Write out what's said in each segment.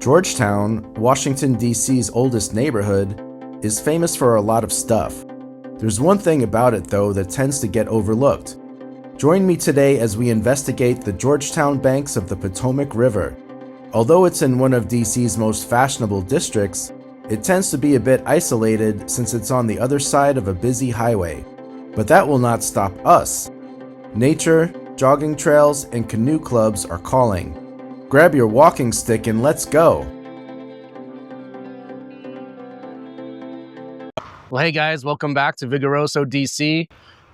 Georgetown, Washington, D.C.'s oldest neighborhood, is famous for a lot of stuff. There's one thing about it, though, that tends to get overlooked. Join me today as we investigate the Georgetown banks of the Potomac River. Although it's in one of D.C.'s most fashionable districts, it tends to be a bit isolated since it's on the other side of a busy highway. But that will not stop us. Nature, jogging trails, and canoe clubs are calling. Grab your walking stick and let's go! Well, hey guys, welcome back to Vigoroso, DC.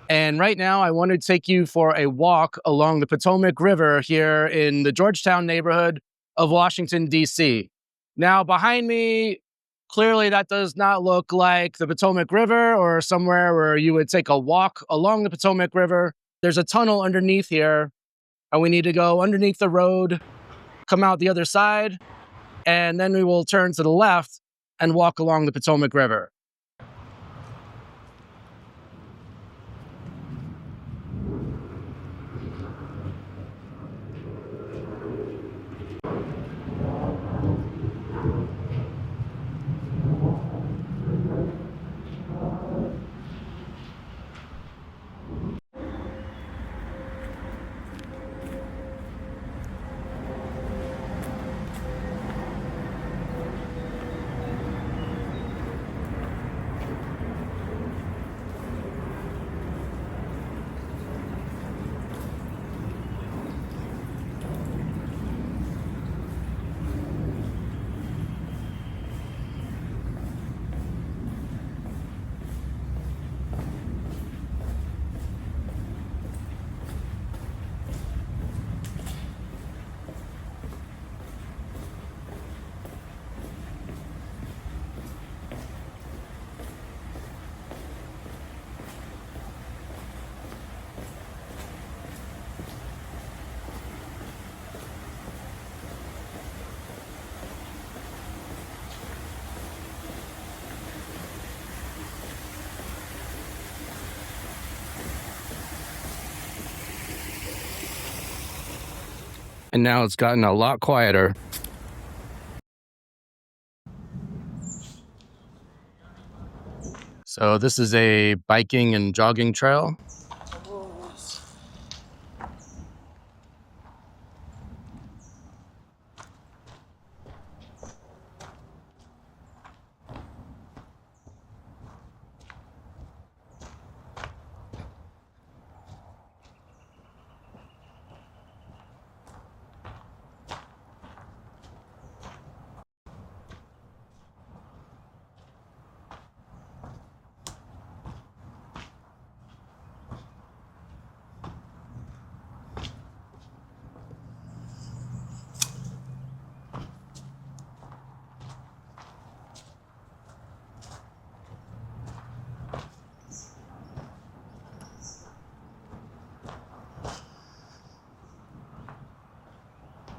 And right now I want to take you for a walk along the Potomac River here in the Georgetown neighborhood of Washington, DC. Now behind me, clearly that does not look like the Potomac River or somewhere where you would take a walk along the Potomac River. There's a tunnel underneath here, and we need to go underneath the road, come out the other side, and then we will turn to the left and walk along the Potomac River. And now it's gotten a lot quieter. So this is a biking and jogging trail.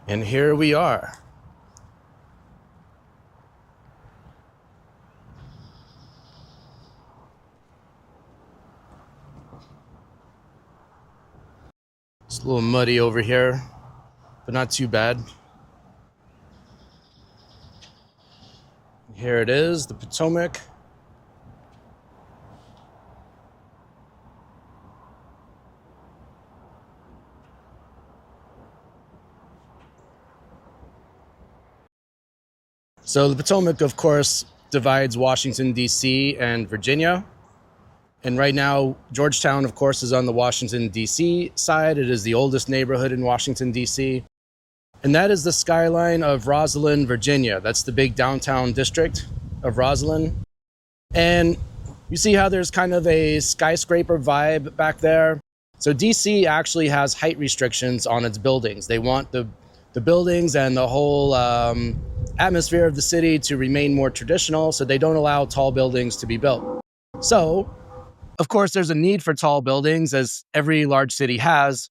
And here we are. It's a little muddy over here, but not too bad. Here it is, the Potomac. So the Potomac, of course, divides Washington, D.C. and Virginia. And right now, Georgetown, of course, is on the Washington, D.C. side. It is the oldest neighborhood in Washington, D.C. And that is the skyline of Rosslyn, Virginia. That's the big downtown district of Rosslyn. And you see how there's kind of a skyscraper vibe back there? So D.C. actually has height restrictions on its buildings. They want the buildings and the whole atmosphere of the city to remain more traditional, so they don't allow tall buildings to be built. So, of course, there's a need for tall buildings, as every large city has.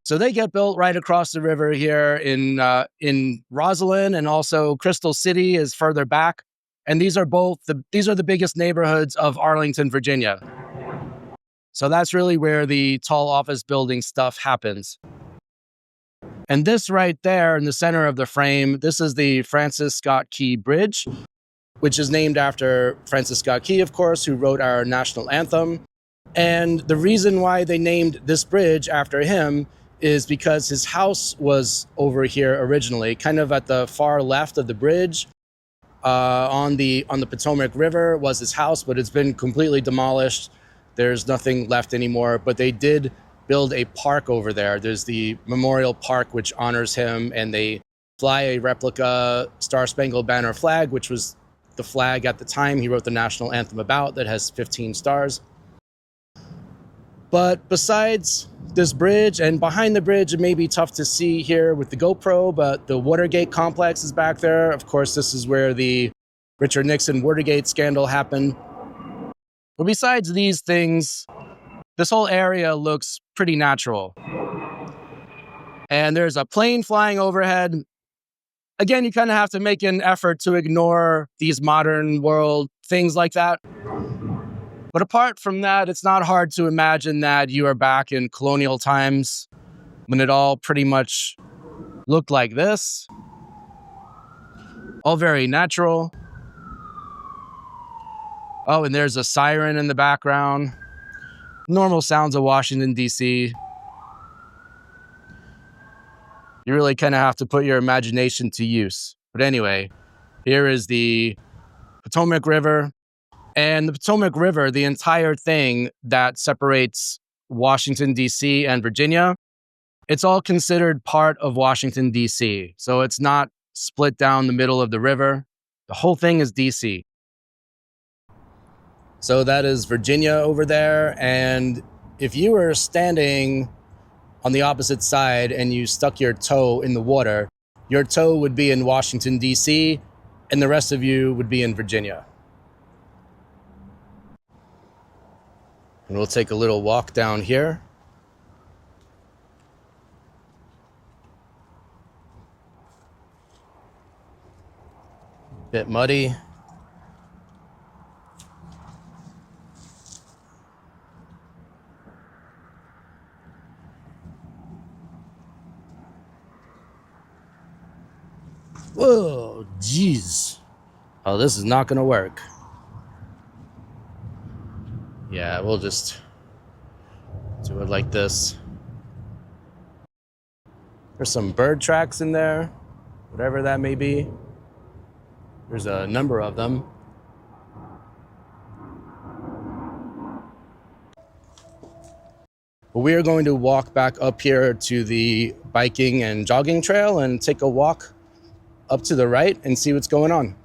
So they get built right across the river here in Rosslyn, and also Crystal City is further back. And these are the biggest neighborhoods of Arlington, Virginia. So that's really where the tall office building stuff happens. And this right there in the center of the frame, this is the Francis Scott Key Bridge, which is named after Francis Scott Key, of course, who wrote our national anthem. And the reason why they named this bridge after him is because his house was over here originally, kind of at the far left of the bridge. On the Potomac River was his house, but it's been completely demolished. There's nothing left anymore, but they did build a park over there. There's the Memorial Park, which honors him, and they fly a replica Star-Spangled Banner flag, which was the flag at the time he wrote the national anthem about, that has 15 stars. But besides this bridge, and behind the bridge, it may be tough to see here with the GoPro, but the Watergate complex is back there. Of course, this is where the Richard Nixon Watergate scandal happened. But besides these things, this whole area looks pretty natural. And there's a plane flying overhead. Again, you kind of have to make an effort to ignore these modern world things like that. But apart from that, it's not hard to imagine that you are back in colonial times when it all pretty much looked like this. All very natural. Oh, and there's a siren in the background. Normal sounds of Washington, D.C. You really kind of have to put your imagination to use. But anyway, here is the Potomac River. And the Potomac River, the entire thing that separates Washington, D.C. and Virginia, it's all considered part of Washington, D.C. So it's not split down the middle of the river. The whole thing is D.C. So that is Virginia over there. And if you were standing on the opposite side and you stuck your toe in the water, your toe would be in Washington, D.C., and the rest of you would be in Virginia. And we'll take a little walk down here. Bit muddy. Whoa, jeez. Oh, this is not going to work. Yeah, we'll just do it like this. There's some bird tracks in there, whatever that may be. There's a number of them. But we are going to walk back up here to the biking and jogging trail and take a walk up to the right and see what's going on.